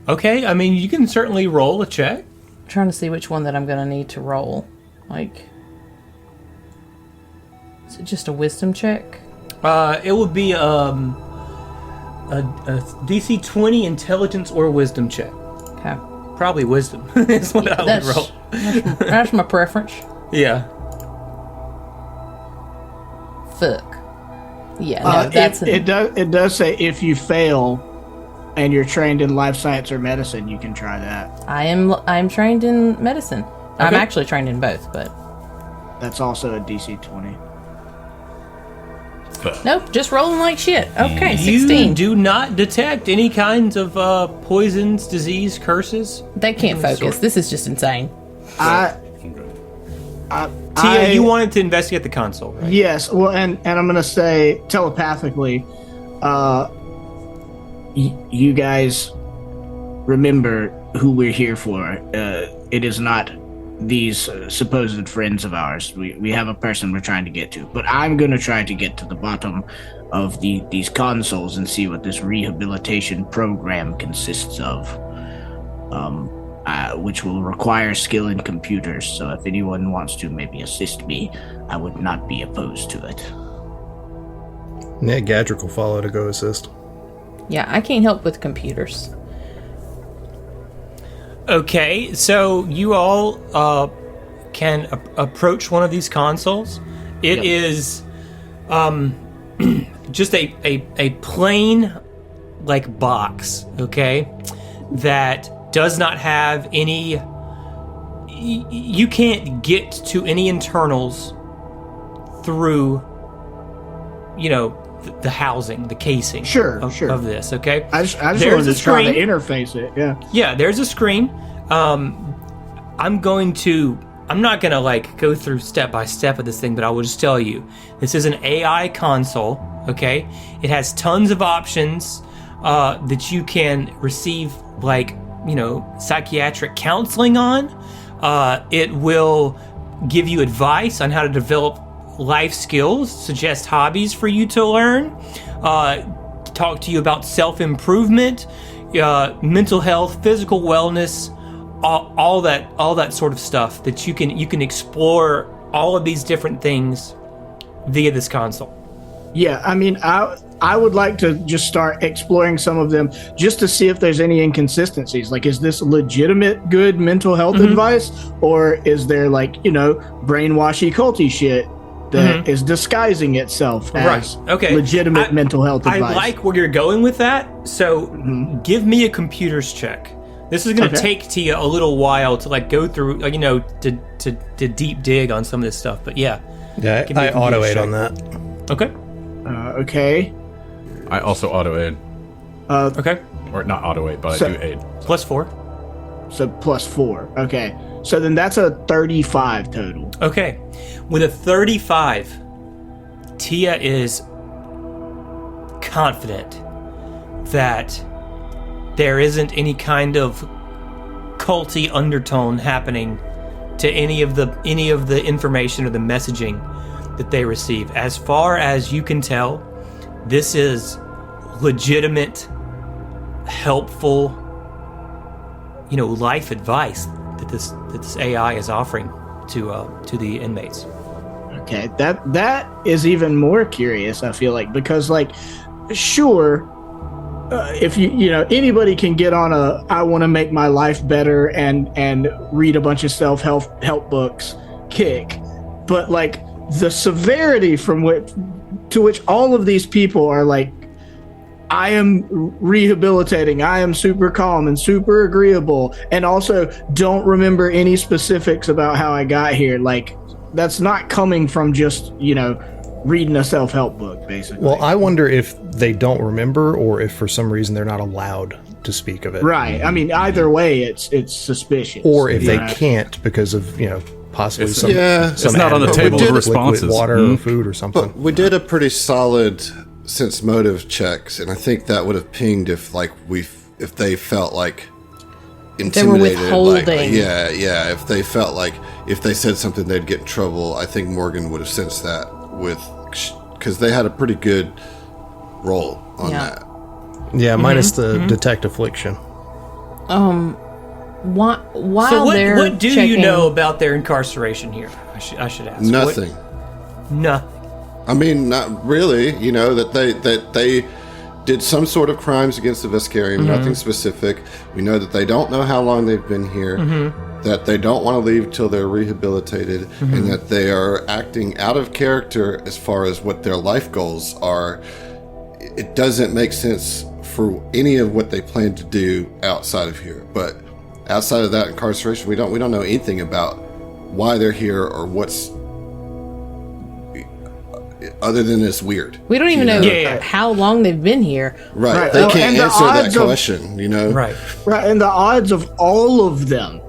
Okay, I mean, you can certainly roll a check. I'm trying to see which one that I'm going to need to roll. Like, is it just a wisdom check? It would be a DC 20 intelligence or wisdom check. Okay. Probably wisdom is what I would roll. That's my preference. Yeah. Fuck. Yeah, no, it does say if you fail, and you're trained in life science or medicine, you can try that. I'm trained in medicine. I'm Okay. actually trained in both, but That's also a DC 20. nope, just rolling like shit. Okay, You 16. do not detect any kinds of poisons, disease, curses. They can't focus. This is just insane. Tia, you wanted to investigate the console, right? Yes, well, and I'm gonna say telepathically, you guys remember who we're here for. It is not these supposed friends of ours. We have a person we're trying to get to, but I'm gonna try to get to the bottom of these consoles and see what this rehabilitation program consists of. Which will require skill in computers. So if anyone wants to maybe assist me, I would not be opposed to it. Yeah, Gadrick will follow to go assist. Yeah, I can't help with computers. Okay, so you all can approach one of these consoles. It is just a plain like box, okay, that does not have any. You can't get to any internals through, the housing, the casing. Sure. Of this. Okay. I just There's wanted a to try to screen. interface it. Yeah. Yeah, there's a screen. I'm not gonna go through step by step of this thing, but I will just tell you, this is an AI console. Okay, it has tons of options that you can receive, psychiatric counseling on. It will give you advice on how to develop life skills, suggest hobbies for you to learn, talk to you about self-improvement, mental health, physical wellness, all that sort of stuff that you can explore all of these different things via this console. Yeah, I mean, I would like to just start exploring some of them just to see if there's any inconsistencies. Like, is this legitimate good mental health advice, or is there brainwashy culty shit that is disguising itself as legitimate mental health advice? I like where you're going with that. So give me a computers check. This is going to take Tia a little while to go through, to deep dig on some of this stuff. But yeah, I auto aid on that. Okay. Okay. I also auto aid. Okay. Or not auto aid, but I do aid. +4. So +4. Okay. So then that's a 35 total. Okay. With a 35, Tia is confident that there isn't any kind of culty undertone happening to any of the information or the messaging that they receive. As far as you can tell, this is legitimate, helpful, life advice that this AI is offering to the inmates. Okay, that is even more curious, I feel like, because sure, if anybody can get on a I want to make my life better and read a bunch of self-help books kick, but the severity to which all of these people are I am rehabilitating, I am super calm and super agreeable, and also don't remember any specifics about how I got here. That's not coming from just reading a self-help book, basically. Well, I wonder if they don't remember, or if for some reason they're not allowed to speak of it. Right. I mean, either way, it's suspicious. Or if they can't because of possibly some it's not on the table of responses. Liquid, water or food or something. But we did a pretty solid sense motive checks, and I think that would have pinged if they felt intimidated. They were withholding. If they felt if they said something they'd get in trouble, I think Morgan would have sensed that because they had a pretty good roll on that. Yeah, minus the detect affliction. While So they're what do checking, you know about their incarceration here? I should ask. Nothing. Nothing. I mean, not really. That they did some sort of crimes against the Vescarium. Nothing specific. We know that they don't know how long they've been here. That they don't want to leave till they're rehabilitated, and that they are acting out of character as far as what their life goals are. It doesn't make sense for any of what they plan to do outside of here. But outside of that incarceration, we don't know anything about why they're here or what's other than it's weird. We don't even know how long they've been here. Right. They can't answer that question, you know? Right. And the odds of all of them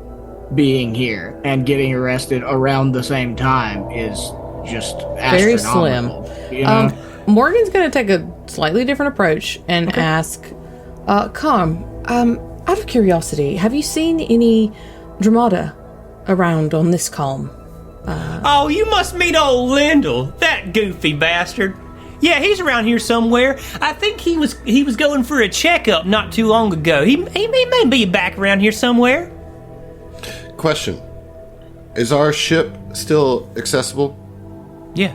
being here and getting arrested around the same time is just very slim. You know? Morgan's going to take a slightly different approach and ask, Calm, out of curiosity, have you seen any Dramata around on this Calm? Oh, you must mean old Lindell, that goofy bastard. Yeah, he's around here somewhere. I think he was going for a checkup not too long ago. He may be back around here somewhere. Question. Is our ship still accessible? Yeah.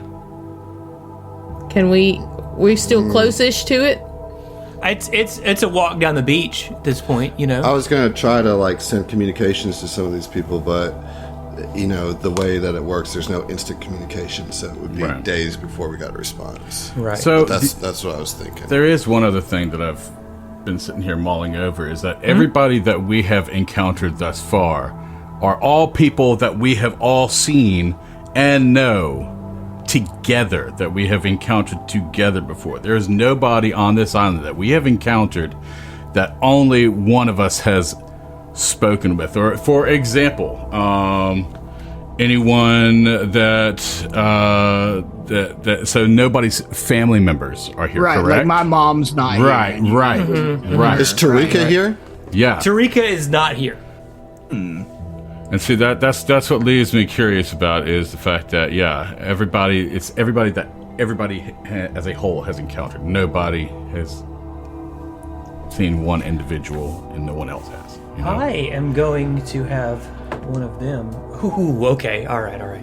Can we still close-ish to it? It's a walk down the beach at this point, you know. I was going to try to send communications to some of these people, but you know, the way that it works, there's no instant communication, so it would be days before we got a response. Right. So that's what I was thinking. There is one other thing that I've been sitting here mulling over, is that everybody that we have encountered thus far are all people that we have all seen and know together, that we have encountered together before. There is nobody on this island that we have encountered that only one of us has spoken with. Or, for example, anyone that so nobody's family members are here, right? Correct? Like my mom's not here. Right. Is Tarika here? Yeah. Tarika is not here. And see, that's what leaves me curious about is the fact that everybody as a whole has encountered. Nobody has seen one individual and no one else has. You know? I am going to have one of them. Ooh, okay, all right.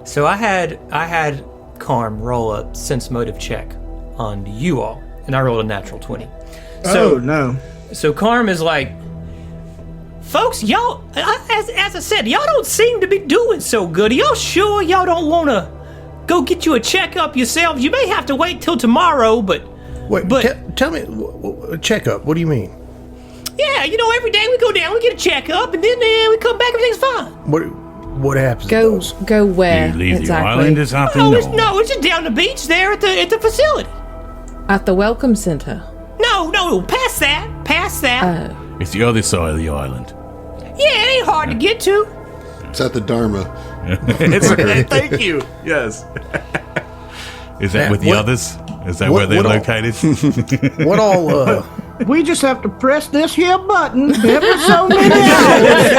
So I had Calm roll a sense motive check on you all, and I rolled a natural 20. So, no. So Calm is like, folks, y'all, as I said, y'all don't seem to be doing so good. Are y'all sure y'all don't want to go get you a checkup yourselves? You may have to wait till tomorrow, but... Wait, tell me, checkup, what do you mean? Yeah, you know, every day we go down, we get a checkup, and then we come back, everything's fine. What happens? Go where? You leave exactly? the island or something? No, it's just down the beach there at the facility. At the welcome center. No, past that. It's the other side of the island. Yeah, it ain't hard to get to. It's at the Dharma. Thank you. Yes. Is that with the others? Is that where they're located? What all? We just have to press this here button every so many hours.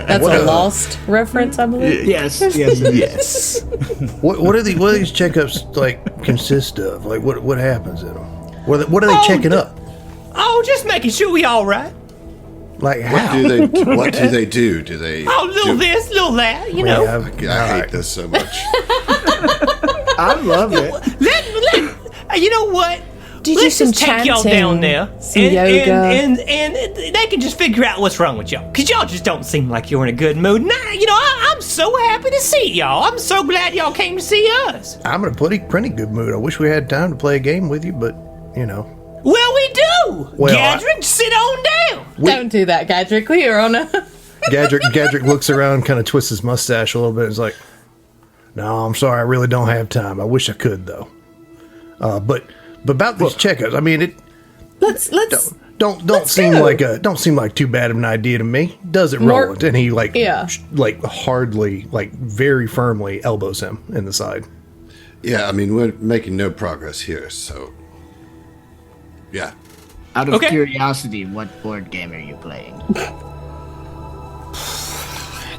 That's a Lost reference, I believe. Yes. What are these checkups consist of? What happens in them? What are they checking up? Oh, just making sure we all right. Like how? What do they do? Do they? Oh, little this, little that, you know. I hate this so much. I love it. You know what? Let's just take y'all down there some yoga. And they can just figure out what's wrong with y'all. Because y'all just don't seem like you're in a good mood. Nah, you know, I'm so happy to see y'all. I'm so glad y'all came to see us. I'm in a pretty good mood. I wish we had time to play a game with you, but, you know. Well, we do. Well, Gadrick, sit on down. Don't do that, Gadrick. We are on a... Gadrick looks around, kind of twists his mustache a little bit, and is like, no, I'm sorry, I really don't have time. I wish I could, though. But about these checkups, I mean, Let's don't seem like too bad of an idea to me, does it, Roland? And he hardly, very firmly elbows him in the side. Yeah, I mean, we're making no progress here, so yeah. Out of curiosity, what board game are you playing?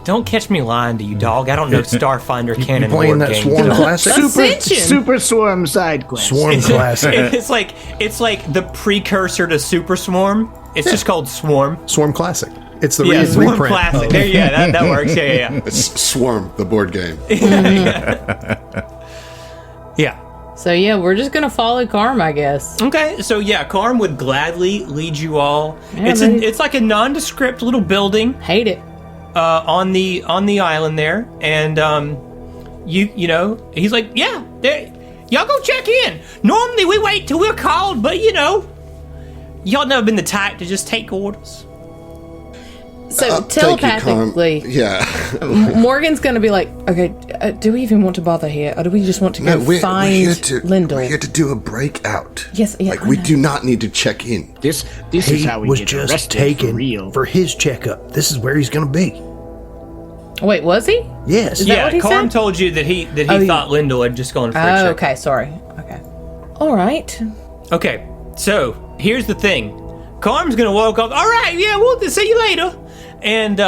Don't catch me lying to you, dog. I don't know Starfinder canon playing board that games. Swarm Classic? Super Swarm side quest. Swarm Classic. It's like the precursor to Super Swarm. It's just called Swarm. Swarm Classic. It's the Swarm reprint. Classic. That works. Yeah. It's Swarm, the board game. Yeah. So yeah, we're just gonna follow Calm, I guess. Okay, so yeah, Calm would gladly lead you all. Yeah, It's like a nondescript little building Hate it. on the island there, and you know he's like, y'all Y'all go check in. Normally we wait till we're called, but y'all never been the type to just take orders. So telepathically, Morgan's going to be like, okay, do we even want to bother here, or do we just want to go find Lyndall? We're here to do a breakout. Yes, yeah. Like we do not need to check in. This is how we was get just arrested taken for real. for his checkup. This is where he's going to be. Wait, was he? Yes. Is that what he Carm said? told you that he thought Lyndall had just gone for a check. Okay, sorry. Okay. All right. Okay, so here's the thing. Carm's gonna walk up. All right, yeah, we'll see you later. And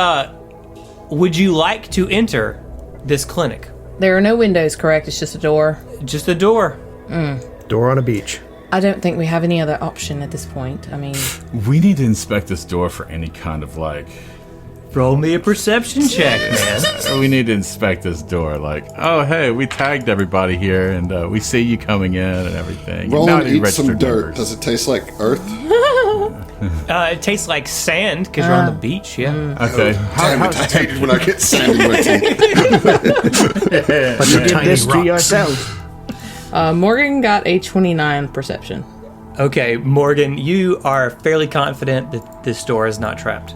would you like to enter this clinic? There are no windows, correct? It's just a door. Just a door. Door on a beach. I don't think we have any other option at this point. I mean, We need to inspect this door for any kind of Roll me a perception check, man. we need to inspect this door. Like, oh hey, we tagged everybody here, and we see you coming in and everything. Roll Now and you eat some registered dirt. members. Does it taste like earth? It tastes like sand because you're on the beach. Yeah. Okay. Damn it! I hate it when I get sand in my teeth. You did this to yourself. Morgan got a 29 perception. Okay, Morgan, you are fairly confident that this door is not trapped.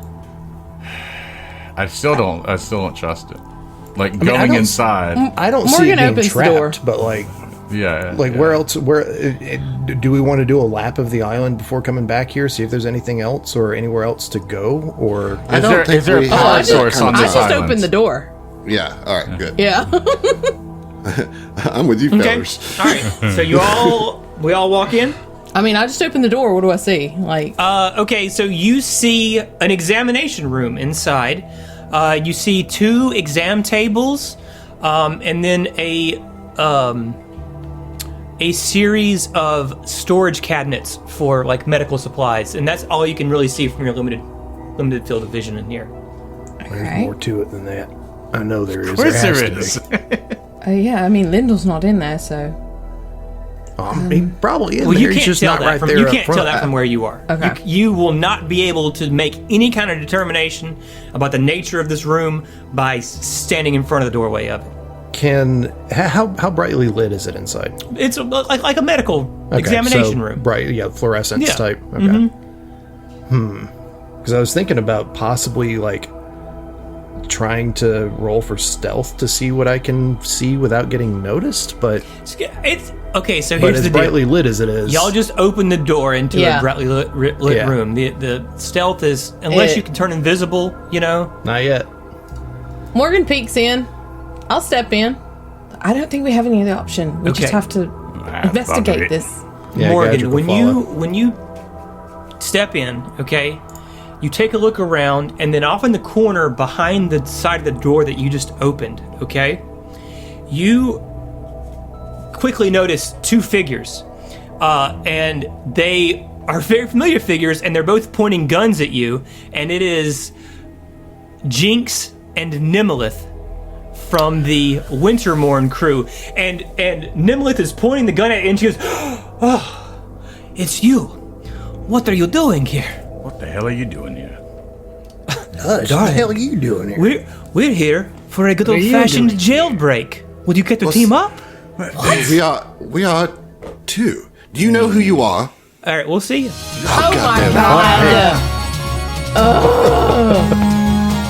I still don't trust it. Like I going don't- inside. I don't see Morgan it being opens the door. trapped, but Yeah. where else? Do we want to do a lap of the island before coming back here? See if there's anything else or anywhere else to go, or I don't think is there a we power have source that on kind I of this just island? opened the door. Yeah. All right. Good. Yeah. I'm with you, Okay. fellas. All right. So we all walk in. I mean, I just opened the door. What do I see? Like, Okay, so you see an examination room inside. You see 2 exam tables, and then a series of storage cabinets for medical supplies, and that's all you can really see from your limited field of vision in here. there's more to it than that. I know there is. Of course there there has is. to be. yeah. I mean, Lyndall's not in there, so He probably is. Well, you He's can't just tell not that right from there. you up can't tell front. that from where you are. Okay. You will not be able to make any kind of determination about the nature of this room by standing in front of the doorway of it. How brightly lit is it inside? It's like a medical Okay, examination so room. bright, fluorescence Yeah. type. Okay. Because I was thinking about possibly trying to roll for stealth to see what I can see without getting noticed, but It's okay. So but here's as the brightly deal. lit as it is, Y'all just open the door into Yeah. a brightly lit Yeah. room. The stealth is unless It- you can turn invisible. not yet. Morgan peeks in. I'll step in. I don't think we have any other option. We just Okay. have to investigate Bobby. this. Yeah, Morgan, Gadget will follow. when you step in, okay, you take a look around, and then off in the corner behind the side of the door that you just opened, okay, you quickly notice 2 figures, and they are very familiar figures, and they're both pointing guns at you, and it is Jinx and Nimilith from the Wintermorn crew, and Nimilith is pointing the gun at you, and she goes, "Oh, it's you. What are you doing here?" What the hell are you doing here? What the hell are you doing here? We're here for a good What are you old-fashioned doing jailbreak. Would you care to team up? We are 2. Do you know who you are? All right, we'll see you. Oh my god!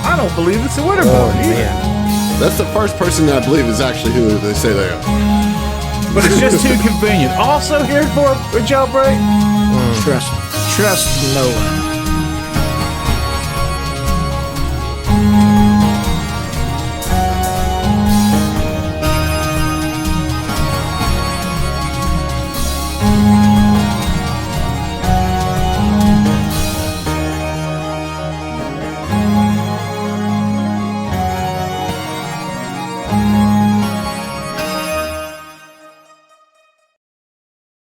I don't believe it's a winter Oh man. That's the first person that I believe is actually who they say they are. But it's just too convenient. Also here for a jailbreak? Trust no one.